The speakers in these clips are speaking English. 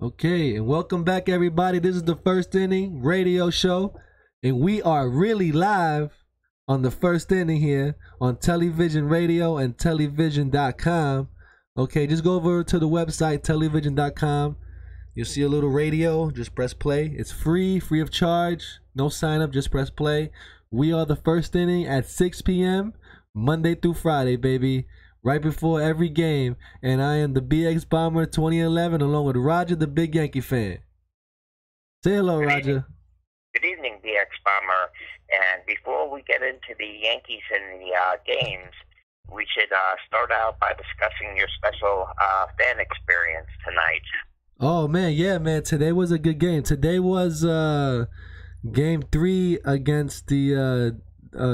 Okay, and welcome back, everybody. This is the First Inning Radio Show, and we are really live on the first inning here on television, radio, and television.com. Okay, just go over to the website, television.com. You'll see a little radio. Just press play. It's free of charge. No sign up, just press play. We are the first inning at 6 p.m. Monday through Friday, baby. Right before every game, and I am the BX Bomber 2011 along with Roger, the big Yankee fan. Say hello, Roger. Good evening, BX Bomber. And before we get into the Yankees and the games, we should start out by discussing your special fan experience tonight. Oh, man, yeah, man. Today was a good game. Today was game 3 against the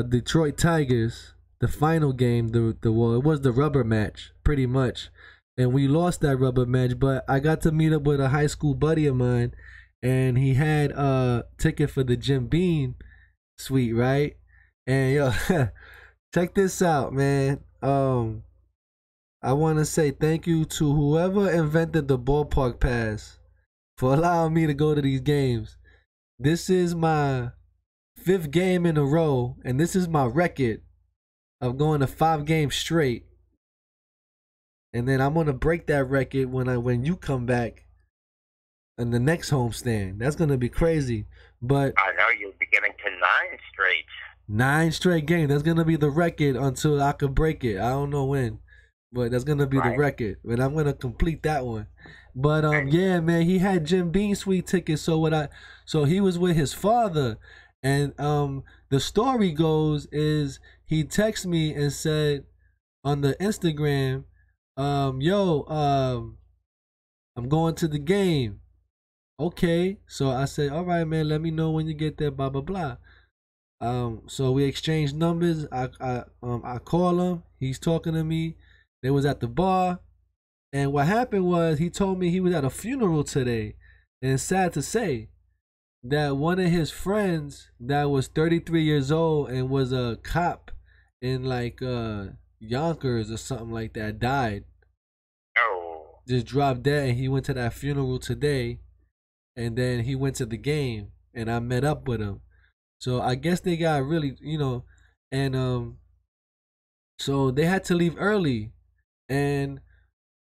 Detroit Tigers. The final game, it was the rubber match, pretty much. And we lost that rubber match, but I got to meet up with a high school buddy of mine, and he had a ticket for the Jim Beam suite, right? And yo, check this out, man. I want to say thank you to whoever invented the ballpark pass for allowing me to go to these games. This is my 5th game in a row, and this is my record of going to 5 games straight, and then I'm gonna break that record when you come back in the next homestand. That's gonna be crazy. But I know you'll be getting to 9 straight. 9 straight games. That's gonna be the record until I could break it. I don't know when, but that's gonna be the record. But I'm gonna complete that one. But yeah, man, he had Jim Beam suite tickets. So he was with his father, and the story goes is he texted me and said on the Instagram, I'm going to the game. Okay. So I said, all right, man, let me know when you get there, blah, blah, blah. So we exchanged numbers. I call him. He's talking to me. They was at the bar. And what happened was he told me he was at a funeral today. And it's sad to say that one of his friends that was 33 years old and was a cop in like Yonkers or something like that died. Oh. Just dropped dead, and he went to that funeral today, and then he went to the game, and I met up with him. So I guess they got really, and so they had to leave early. And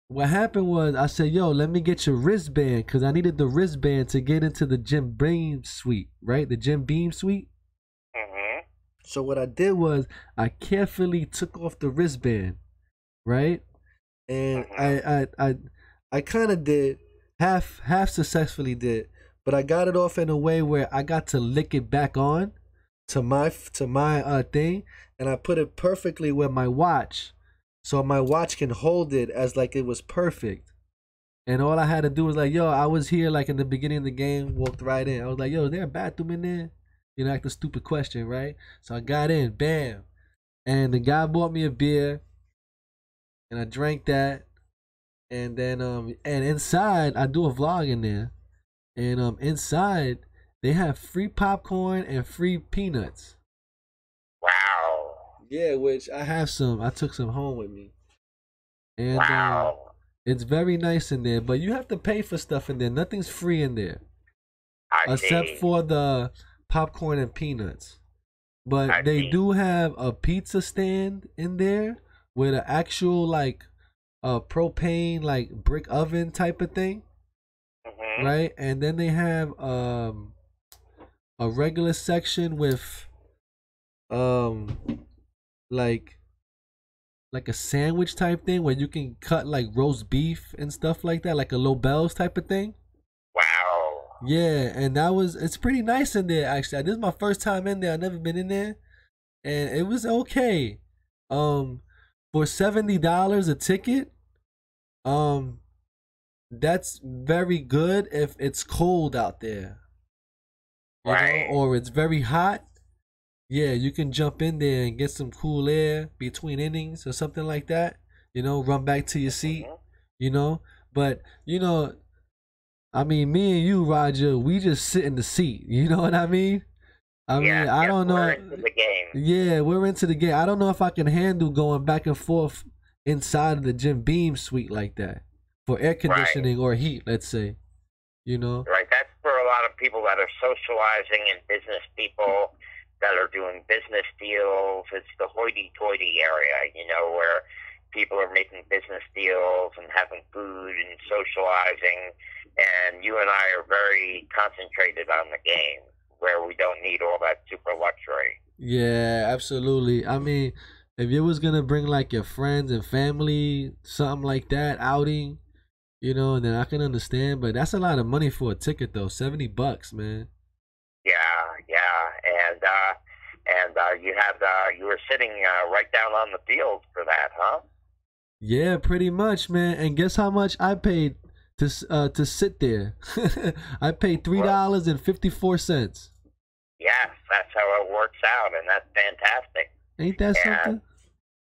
what happened was I said, yo, let me get your wristband, because I needed the wristband to get into the Jim Beam suite, right? The Jim Beam suite. Mm-hmm. So what I did was I carefully took off the wristband, right? And I kind of did half successfully did, but I got it off in a way where I got to lick it back on to my thing, and I put it perfectly with my watch, so my watch can hold it as like it was perfect. And all I had to do was like, yo, I was here like in the beginning of the game, walked right in. I was like, yo, is there a bathroom in there? Like the stupid question, right? So I got in, bam. And the guy bought me a beer, and I drank that. And then, and inside, I do a vlog in there. And inside, they have free popcorn and free peanuts. Wow. Yeah, which I have some. I took some home with me. And wow. It's very nice in there. But you have to pay for stuff in there. Nothing's free in there. Except for the popcorn and peanuts. But they do have a pizza stand in there with an actual like propane like brick oven type of thing. Mm-hmm. Right? And then they have a regular section with like a sandwich type thing where you can cut like roast beef and stuff like that, like a Lobel's type of thing. Wow. Yeah, and it's pretty nice in there actually. This is my first time in there. I've never been in there. And it was okay. For $70 a ticket, that's very good if it's cold out there. You know, or it's very hot. Yeah, you can jump in there and get some cool air between innings or something like that. Run back to your seat. But I mean, me and you, Roger, we just sit in the seat. You know what I mean? I don't know. We're into the game. Yeah, we're into the game. I don't know if I can handle going back and forth inside of the Jim Beam suite like that for air conditioning or heat, let's say. You know. Right. That's for a lot of people that are socializing and business people that are doing business deals. It's the hoity-toity area, where people are making business deals and having food and socializing. And you and I are very concentrated on the game, where we don't need all that super luxury. Yeah, absolutely. I mean, if you was gonna bring like your friends and family, something like that, outing, then I can understand. But that's a lot of money for a ticket, though. $70, man. Yeah. And you were sitting right down on the field for that, huh? Yeah, pretty much, man. And guess how much I paid to sit there? I paid $3.54. Yes, that's how it works out, and that's fantastic. Ain't that something?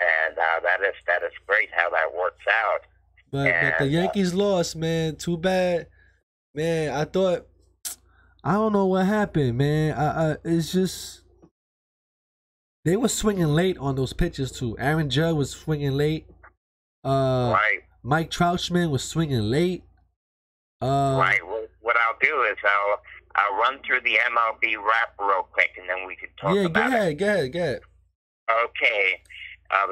And that is great how that works out. But the Yankees lost, man. Too bad, man. I don't know what happened, man. It's just they were swinging late on those pitches too. Aaron Judge was swinging late. Right. Mike Troutman was swinging late. Right. Well, what I'll do is I'll run through the MLB wrap real quick, and then we can talk about it. Go ahead. Okay.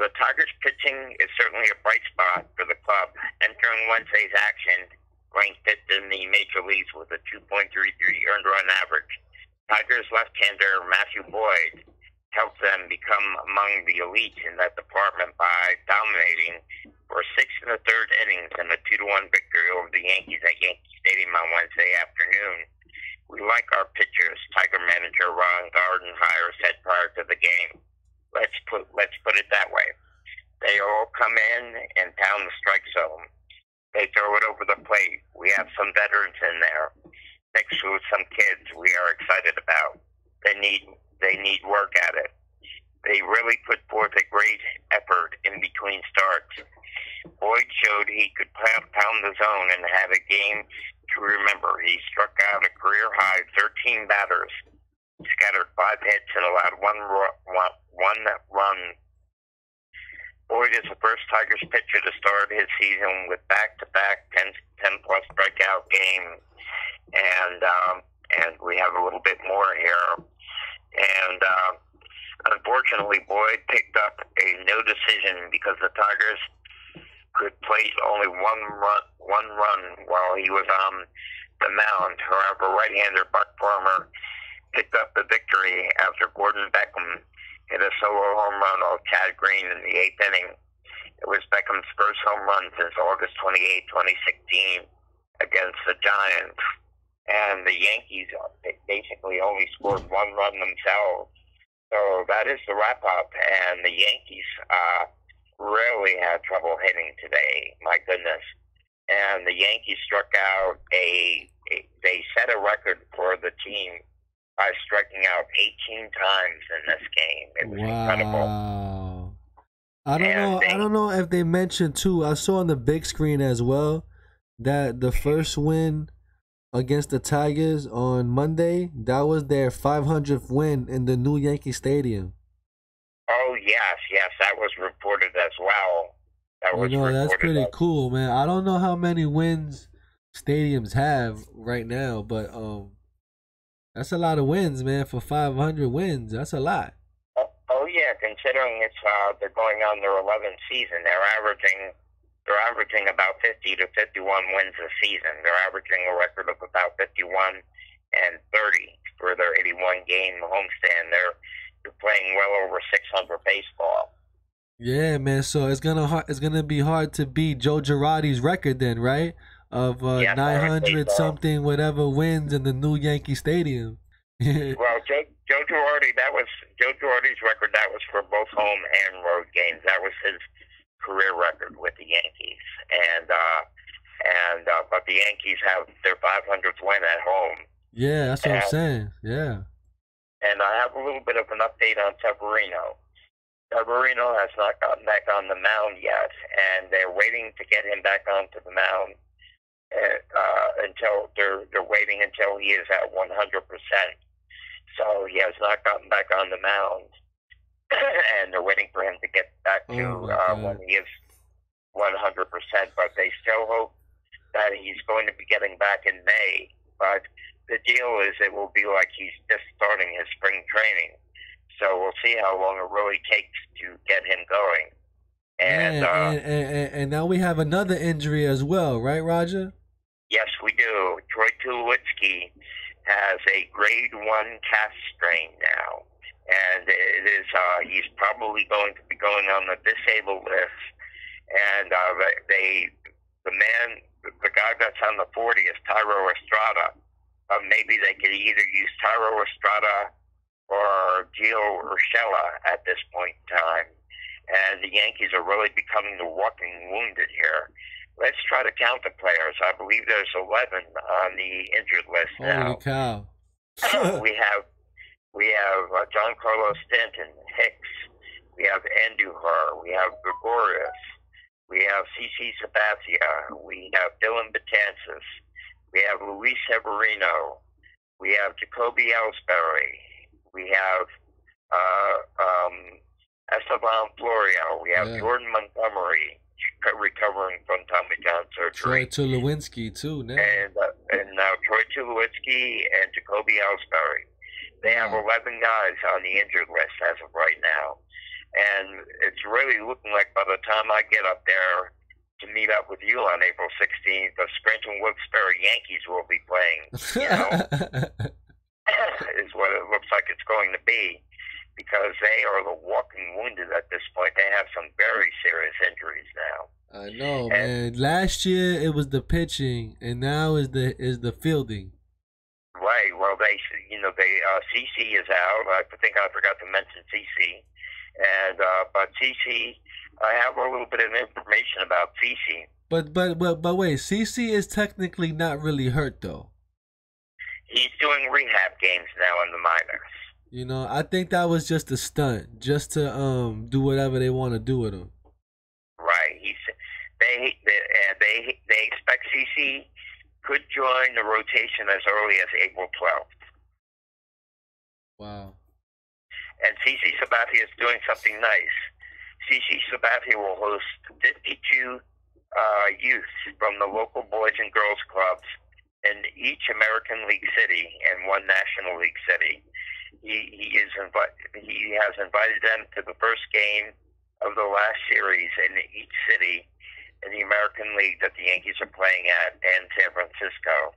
The Tigers' pitching is certainly a bright spot for the club. Entering Wednesday's action, ranked fifth in the major leagues with a 2.33 earned run average. Tigers left-hander Matthew Boyd helped them become among the elite in that department by dominating for 6 1/3 innings in a 2-1 victory over the Yankees at Yankee Stadium on Wednesday afternoon. We like our pitchers, Tiger manager Ron Gardenhire said prior to the game. Let's put it that way. They all come in and pound the strike zone. They throw it over the plate. We have some veterans in there, mixed with some kids we are excited about. They need work at it. They really put forth a great effort in between starts. Boyd showed he could pound the zone and had a game to remember. He struck out a career-high 13 batters, scattered 5 hits, and allowed one run. Boyd is the first Tigers pitcher to start his season with back-to-back 10-plus strikeout games, and we have a little bit more here. And unfortunately, Boyd picked up a no decision because the Tigers could place only one run while he was on the mound. However, right-hander Buck Farmer picked up the victory after Gordon Beckham hit a solo home run off Chad Green in the 8th inning. It was Beckham's first home run since August 28, 2016 against the Giants. And the Yankees basically only scored 1 run themselves. So that is the wrap-up. And the Yankees really had trouble hitting today. My goodness. And the Yankees struck out they set a record for the team by striking out 18 times in this game. It was incredible. I don't know if they mentioned too. I saw on the big screen as well that the first win against the Tigers on Monday, that was their 500th win in the new Yankee Stadium. Oh yes, that was reported as well. That's pretty cool, man. I don't know how many wins stadiums have right now, but that's a lot of wins, man. For 500 wins, that's a lot. Oh yeah, considering they're going on their 11th season, they're averaging about 50 to 51 wins a season. They're averaging a record of about 51 and 30 for their 81 game homestand. They're playing well over 600 baseball. Yeah, man. So it's gonna be hard to beat Joe Girardi's record then, right? Of 900 something whatever wins in the new Yankee Stadium. Well, Joe Girardi's record, that was for both home and road games. That was his career record with the Yankees, but the Yankees have their 500th win at home. Yeah, that's what I'm saying. Yeah. And I have a little bit of an update on Severino. Severino has not gotten back on the mound yet, and they're waiting to get him back onto the mound until they're waiting until he is at 100%. So he has not gotten back on the mound, and they're waiting for him to get back to when he is 100%. But they still hope that he's going to be getting back in May. But the deal is it will be like he's just starting his spring training. So we'll see how long it really takes to get him going. And now we have another injury as well, right, Roger? Yes, we do. Troy Tulowitzki has a grade 1 calf strain now. And it is he's probably going to be going on the disabled list. And the guy that's on the 40 is Tyro Estrada. Maybe they could either use Tyro Estrada or Gio Urshela at this point in time. And the Yankees are really becoming the walking wounded here. Let's try to count the players. I believe there's 11 on the injured list now. Holy cow. we have John Carlos Stanton, Hicks. We have Andujar. We have Gregorius. We have CC Sabathia. We have Dylan Betances. We have Luis Severino. We have Jacoby Ellsbury. We have Esteban Florio. We have Jordan Montgomery recovering from Tommy John surgery. Troy Tulowitzki too now. And now Troy Tulowitzki and Jacoby Ellsbury. They have 11 guys on the injured list as of right now. And it's really looking like by the time I get up there to meet up with you on April 16th, the Scranton Wilkes-Barre Yankees will be playing. You know, is what it looks like it's going to be, because they are the walking wounded at this point. They have some very serious injuries now. I know, man. Last year it was the pitching, and now is the fielding. Right. Well, CC is out. I think I forgot to mention CC. But CC, I have a little bit of information about CC. But wait, CC is technically not really hurt though. He's doing rehab games now in the minors. You know, I think that was just a stunt, just to do whatever they want to do with him. Right. They expect CC could join the rotation as early as April 12th. Wow. And CC Sabathia is doing something nice. CC Sabathia will host 52 youth from the local boys and girls clubs in each American League city and one National League city. He has invited them to the first game of the last series in each city in the American League that the Yankees are playing at in San Francisco.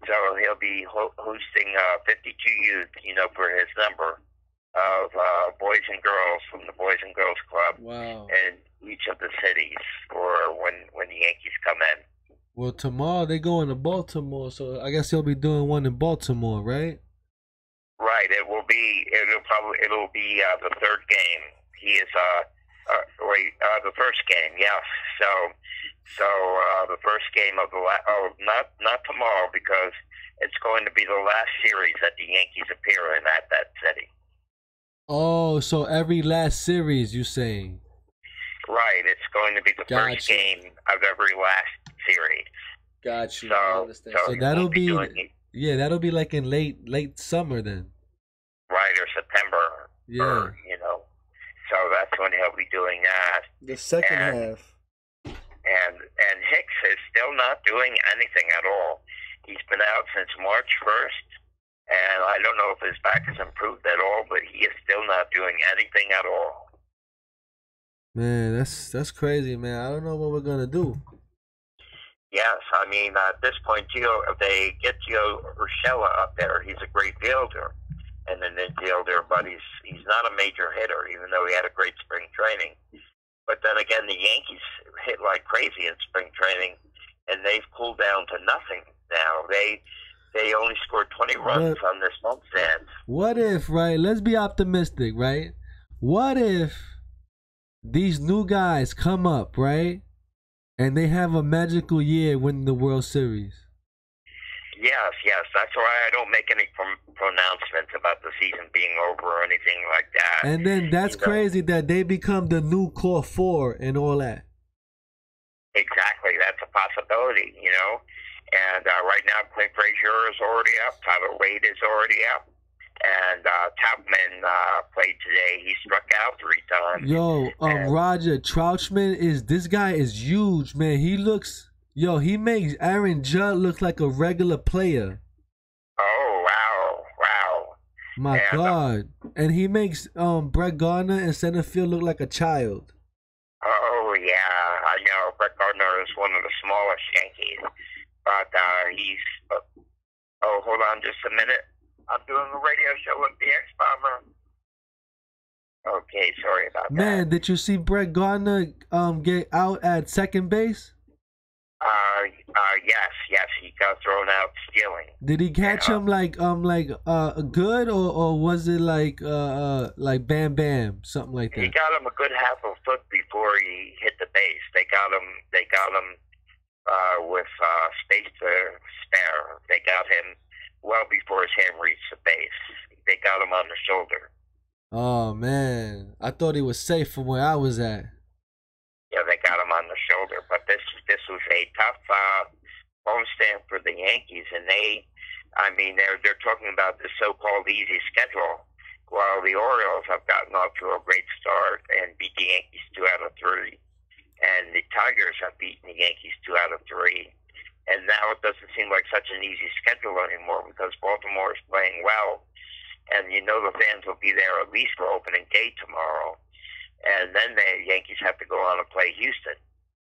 So he'll be hosting 52 youth, for his number of boys and girls from the Boys and Girls Club in each of the cities for when the Yankees come in. Well, tomorrow they going to Baltimore, so I guess he'll be doing one in Baltimore, right? Right. It'll be the third game. He is the first game. Yes. So the first game of not tomorrow, because it's going to be the last series that the Yankees appear in at that city. Oh, so every last series, you saying? Right. It's going to be the first game of every last series. Got you. So that'll be that'll be like in late summer then. Right, or September. Yeah. Or, so that's when he'll be doing that. The second half. And Hicks is still not doing anything at all. He's been out since March 1st, and I don't know if his back has improved at all, but he is still not doing anything at all. Man, that's crazy, man. I don't know what we're gonna do. Yes, I mean, at this point, if they get Gio Urshela up there, he's a great fielder and an infielder, but he's not a major hitter, even though he had a great spring training. But then again, the Yankees hit like crazy in spring training, and they've cooled down to nothing now. They only scored 20 runs on this homestand. What if, right? Let's be optimistic, right? What if these new guys come up, right, and they have a magical year winning the World Series? Yes. That's why I don't make any pronouncements about the season being over or anything like that. And then that's crazy that they become the new core four and all that. Exactly. That's a possibility, And right now, Clint Frazier is already up. Tyler Wade is already up. And Troutman played today. He struck out 3 times. Yo, Roger, Troutman this guy is huge, man. He looks Yo, he makes Aaron Judge look like a regular player. Oh wow, wow. My And God. And he makes Brett Gardner in center field look like a child. oh yeah, I know. Brett Gardner is one of the smallest Yankees, but he's. Oh, hold on just a minute. I'm doing a radio show with the X Bomber. Okay, sorry about that. Man, did you see Brett Gardner get out at second base? Yes, he got thrown out stealing. Did he catch him like good, or was it like bam bam, something like He that? got him a good half a foot before he hit the base. They got him with space to spare. They got him well before his hand reached the base. They got him on the shoulder. Oh man, I thought he was safe from where I was at. Yeah, they got him on the shoulder. But this was a tough homestand for the Yankees, and they're talking about the so-called easy schedule, while the Orioles have gotten off to a great start and beat the Yankees 2 out of 3, and the Tigers have beaten the Yankees 2 out of 3, and now it doesn't seem like such an easy schedule anymore because Baltimore is playing well, and the fans will be there at least for opening day tomorrow, and then the Yankees have to go on and play Houston.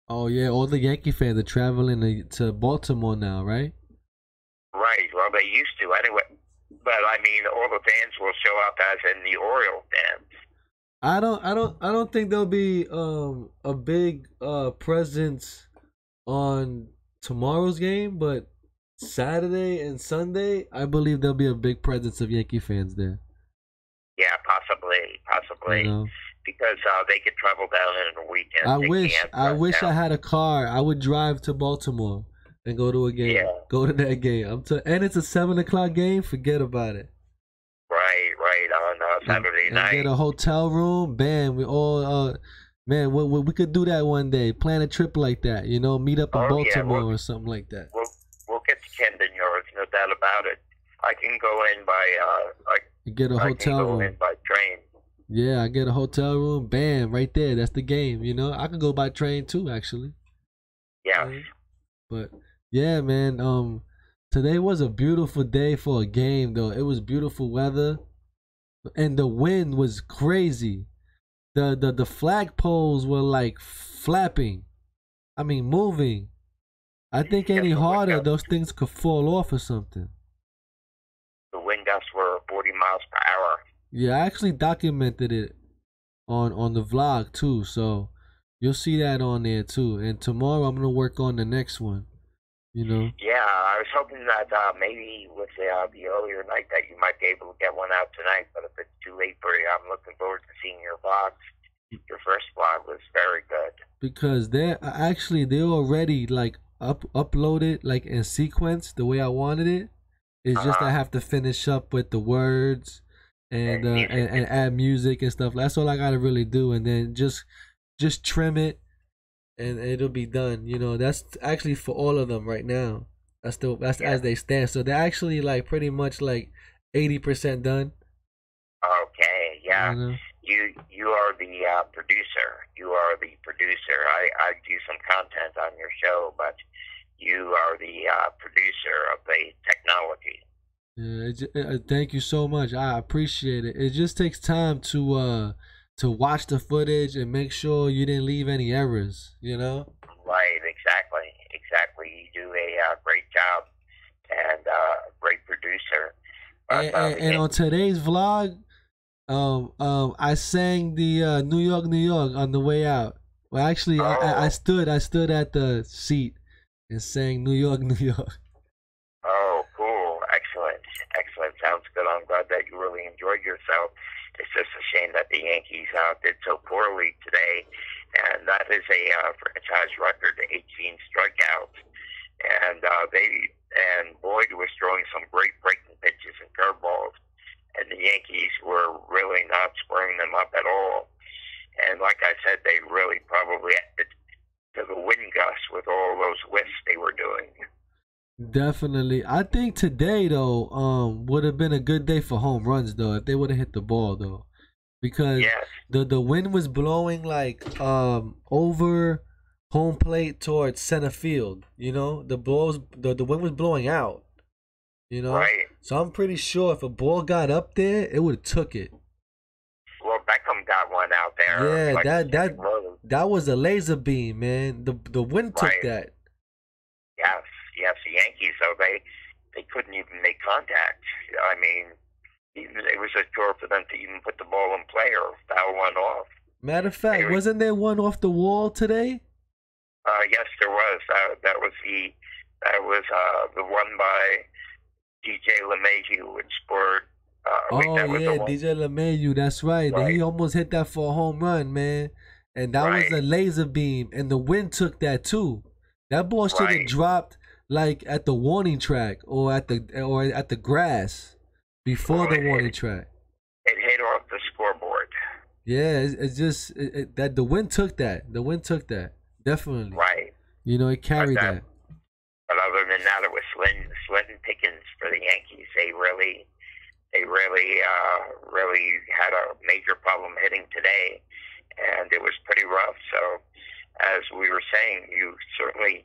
Oh yeah, all the Yankee fans are traveling to Baltimore now, right? Right. Well, they used to anyway. But all the fans will show up as in the Oriole fans. I don't think there'll be a big presence on tomorrow's game, but Saturday and Sunday, I believe there'll be a big presence of Yankee fans there. Yeah, possibly. You know? Because they could travel down in the weekend. I wish I had a car. I would drive to Baltimore and go to a game. Yeah. Go to that game. And it's a 7:00 game. Forget about it. Right on Saturday night. Get a hotel room. Bam. We all man. We could do that one day. Plan a trip like that. Meet up in Baltimore or something like that. We'll get to Camden Yards, no doubt about it. I can go in by get a hotel room. Go in by train. Yeah, I get a hotel room. Bam, right there. That's the game. I could go by train too, actually. Yeah. But yeah, man. Today was a beautiful day for a game, though. It was beautiful weather, and the wind was crazy. The flagpoles were like flapping. Moving. I think any harder, those things could fall off or something. The wind gusts were 40 miles per hour. Yeah, I actually documented it on the vlog too, so you'll see that on there too. And tomorrow I'm gonna work on the next one. Yeah, I was hoping that maybe with the earlier night that you might be able to get one out tonight. But if it's too late for you, I'm looking forward to seeing your vlogs. Your first vlog was very good. Because they're already like uploaded like in sequence the way I wanted it. It's just I have to finish up with the words and add music and stuff. That's all I gotta really do, and then just trim it, and it'll be done. That's actually for all of them right now. That's as they stand. So they're actually like pretty much like 80% done. Okay, yeah. You are the producer. You are the producer. I do some content on your show, but you are the producer of the technology. Yeah, thank you so much. I appreciate it. It just takes time to watch the footage and make sure you didn't leave any errors. Right, exactly. You do a great job and great producer. And on today's vlog, I sang the New York, New York on the way out. Well, actually, I stood at the seat and sang New York, New York. Oh, cool. Excellent. Sounds good. I'm glad that you really enjoyed yourself. It's just a shame that the Yankees did so poorly today, and that is a franchise record, 18 strikeouts. And Boyd was throwing some great breaking pitches and curveballs, and the Yankees were really not squaring them up at all. And like I said, they really probably added to the wind gusts with all those whiffs they were doing. Definitely. I think today though, would have been a good day for home runs though, if they would have hit the ball though. Because the wind was blowing like over home plate towards center field. The wind was blowing out. Right. So I'm pretty sure if a ball got up there, it would have took it. Well, Beckham got one out there. Yeah, like that was a laser beam, man. The wind took that. Yes, the Yankees, though, they couldn't even make contact. I mean, it was a chore for them to even put the ball in play or foul one off. Matter of fact, wasn't there one off the wall today? Yes, there was. That was the one by DJ LeMahieu, which scored. DJ LeMahieu, that's right. He almost hit that for a home run, man. And that was a laser beam, and the wind took that too. That ball should have dropped like at the warning track or at the grass before the warning track. It hit off the scoreboard. Yeah, it's just that the wind took that. The wind took that. Definitely. Right. It carried that. But other than that, it was slim pickings for the Yankees. They really had a major problem hitting today, and it was pretty rough. So, as we were saying, you certainly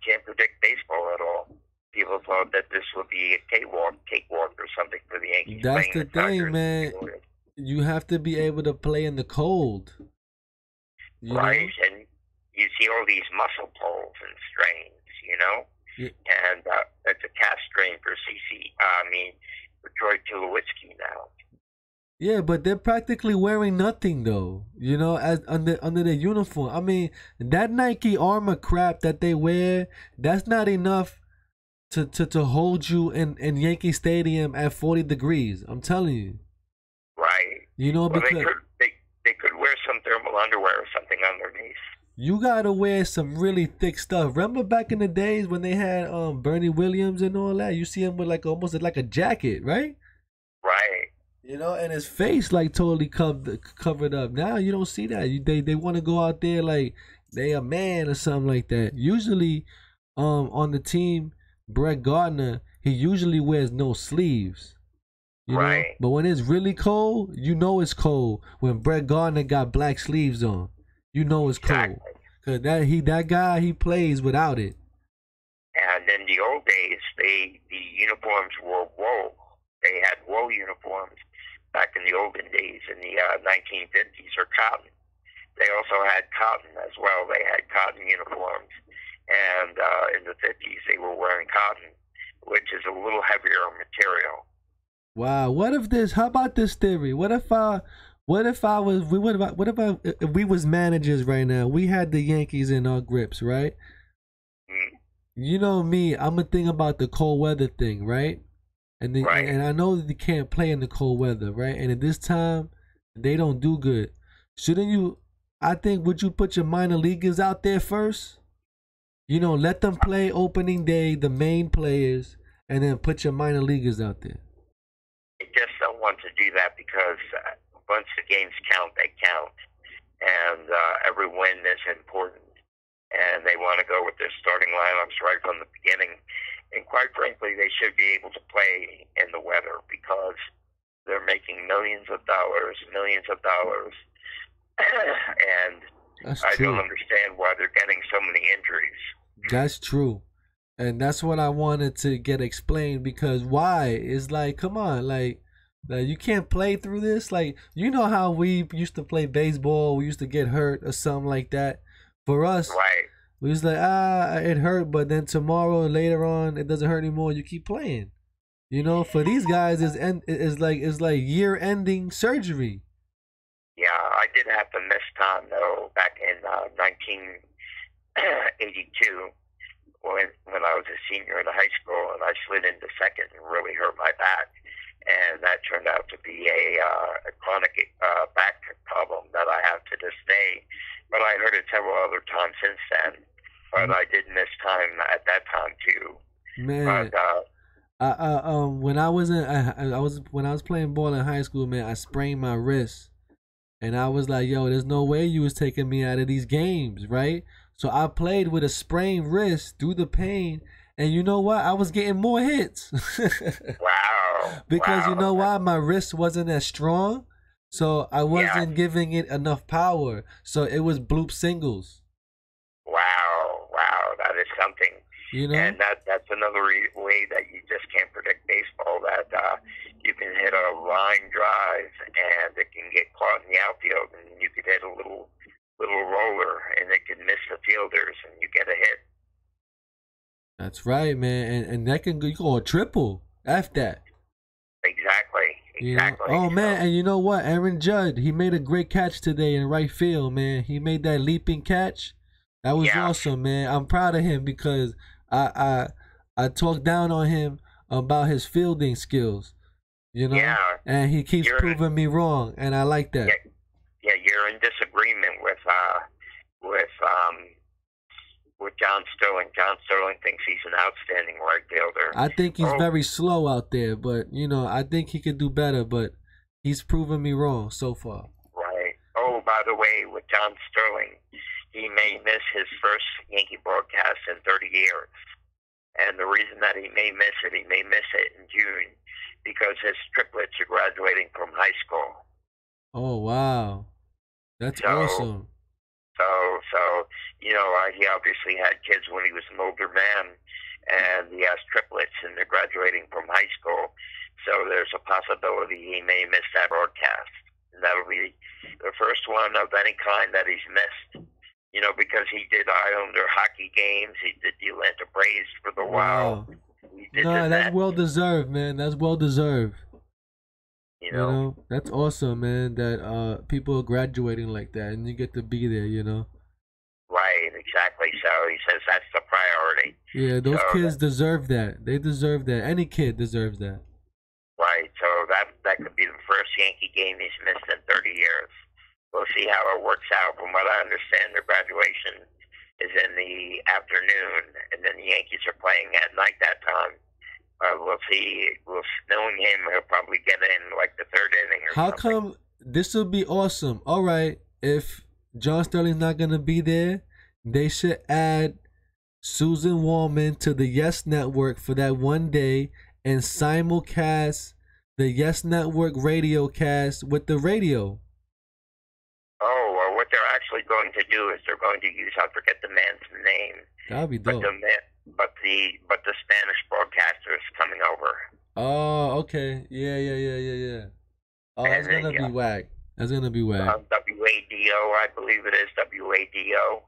can't predict baseball at all. People thought that this would be a cakewalk or something for the Yankees. That's the thing, man. You have to be able to play in the cold. Right, and you see all these muscle pulls and strains, and it's a calf strain for for Troy Tulowitzki now. Yeah, but they're practically wearing nothing though, as under their uniform. I mean, that Nike armor crap that they wear, that's not enough to hold you in Yankee Stadium at 40 degrees. I'm telling you. Right. Because they could wear some thermal underwear or something underneath. You gotta wear some really thick stuff. Remember back in the days when they had Bernie Williams and all that? You see him with almost like a jacket, right? Right. And his face like totally covered up. Now you don't see that. They want to go out there like they a man or something like that. Usually, on the team, Brett Gardner, he usually wears no sleeves. Right. But when it's really cold, it's cold. When Brett Gardner got black sleeves on, it's cold. Cause that guy, he plays without it. And in the old days, the uniforms were wool. They had wool uniforms back in the olden days in the 1950s, or cotton. They also had cotton as well. They had cotton uniforms. And in the 50s, they were wearing cotton, which is a little heavier material. Wow. How about this theory? What if we was managers right now? We had the Yankees in our grips, right? You know me, I'm gonna think about the cold weather thing, right? And I know that they can't play in the cold weather, right? And at this time, they don't do good. Shouldn't you? I think, would you put your minor leaguers out there first? Let them play opening day, the main players, and then put your minor leaguers out there. I just don't want to do that because once the games count, they count, and every win is important. And they want to go with their starting lineups right from the beginning. And quite frankly, they should be able to play in the weather because they're making millions of dollars. And I don't understand why they're getting so many injuries. That's true. And that's what I wanted to get explained, because why? It's like, come on, like you can't play through this. Like, how we used to play baseball, we used to get hurt or something like that. For us, we was like, it hurt, but then tomorrow, later on, it doesn't hurt anymore. You keep playing. For these guys, it's like year-ending surgery. Yeah, I did have to miss time though back in 1982 when I was a senior in high school, and I slid into second and really hurt my back, and that turned out to be a chronic back problem that I have to this day. But I heard it several other times since then. But I did miss time at that time too. Man, but, when I was playing ball in high school, man, I sprained my wrist, and I was like, yo, there's no way you was taking me out of these games, right? So I played with a sprained wrist through the pain, and you know what? I was getting more hits. Wow. Because you know why? My wrist wasn't as strong. So I wasn't giving it enough power. So it was bloop singles. is something. You know, and that's another way that you just can't predict baseball. That you can hit a line drive and it can get caught in the outfield, and you could hit a little roller and it can miss the fielders, and you get a hit. that's right, man, and that can go a triple. F that. Exactly. You know? Oh man, and you know what? Aaron Judd, he made a great catch today in right field, man. He made that leaping catch. That was awesome, man. I'm proud of him because I talked down on him about his fielding skills, you know, and he keeps proving me wrong, and I like that. Yeah, you're in disagreement with John Sterling. John Sterling thinks he's an outstanding right fielder. I think he's very slow out there, but you know, I think he could do better. But he's proven me wrong so far. Right. Oh, by the way, with John Sterling, he may miss his first Yankee broadcast in 30 years. And the reason that he may miss it in June, because his triplets are graduating from high school. Oh, wow. That's awesome. So, you know, he obviously had kids when he was an older man, and he has triplets, and they're graduating from high school. So there's a possibility he may miss that broadcast. And that'll be the first one of any kind that he's missed. You know, because he did Islander hockey games. He did the Atlanta Braves for the Wild. No, that's well deserved, man. That's well deserved. You know, that's awesome, man. That people are graduating like that, and you get to be there. You know. Right. Exactly. So he says that's the priority. Yeah, those kids deserve that. They deserve that. Any kid deserves that. Right. So that could be the first Yankee game he's missed in 30 years. We'll see how it works out. From what I understand, their graduation is in the afternoon, and then the Yankees are playing at night that time. We'll see. Knowing him, he'll probably get in like the third inning or something. How come this will be awesome? All right, if John Sterling's not going to be there, they should add Susan Wallman to the Yes Network for that one day and simulcast the Yes Network radio cast with the radio. Oh, well, what they're actually going to do is they're going to use, I forget the man's name. That'll be dope. But the Spanish broadcaster is coming over. Oh, okay. Yeah. Oh, that's gonna be whack. That's gonna be whack. WADO, I believe it is WADO,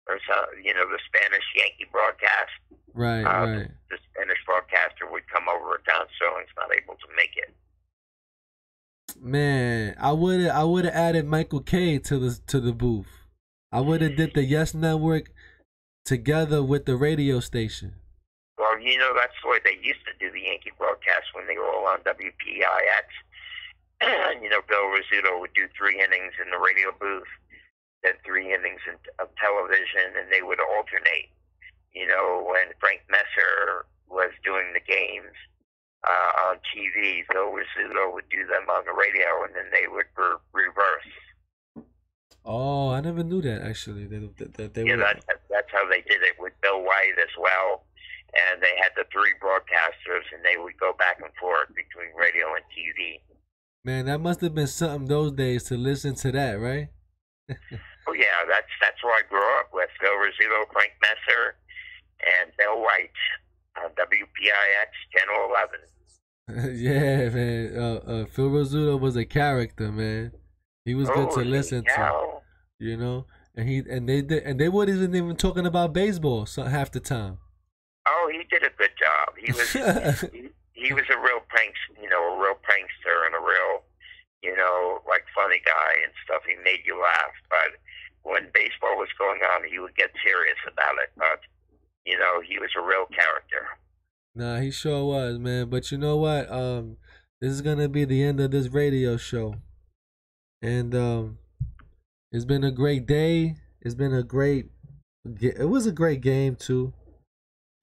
or so, you know, the Spanish Yankee broadcast. Right. The Spanish broadcaster would come over if John Sterling's not able to make it. Man, I would have added Michael K to the booth. I would have did the Yes Network together with the radio station. Well, you know, that's the way they used to do the Yankee broadcast when they were all on WPIX. You know, Bill Rizzuto would do 3 innings in the radio booth, then 3 innings of television, and they would alternate. You know, when Frank Messer was doing the games on TV, Bill Rizzuto would do them on the radio, and then they would reverse. Oh, I never knew that, actually. They that's how they did it with Bill White as well. And they had the 3 broadcasters, and they would go back and forth between radio and TV. Man, that must have been something those days to listen to that, right? Oh, yeah, that's where I grew up with. Bill Rizzuto, Frank Messer, and Bill White on WPIX Channel 11. Yeah, man. Phil Rizzuto was a character, man. He was good to listen to, you know. And they wasn't even talking about baseball half the time. Oh, he did a good job. He was he was a real prankster and a real, you know, like funny guy and stuff. He made you laugh. But when baseball was going on, he would get serious about it. But you know, he was a real character. Nah, he sure was, man. But you know what? This is gonna be the end of this radio show. And it's been a great day. It was a great game too.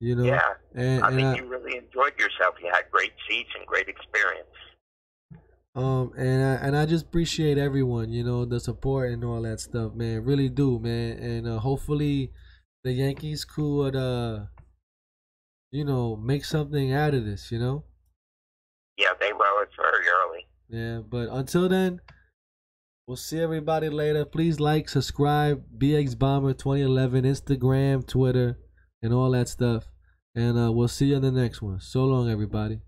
You know. Yeah. And you really enjoyed yourself. You had great seats and great experience. And I just appreciate everyone, you know, the support and all that stuff, man. Really do, man. And hopefully the Yankees could you know, make something out of this, you know? Yeah, they will. It's very early. Yeah, but until then, we'll see everybody later. Please like, subscribe, BX Bomber 2011, Instagram, Twitter. and all that stuff. And we'll see you in the next one. So long, everybody.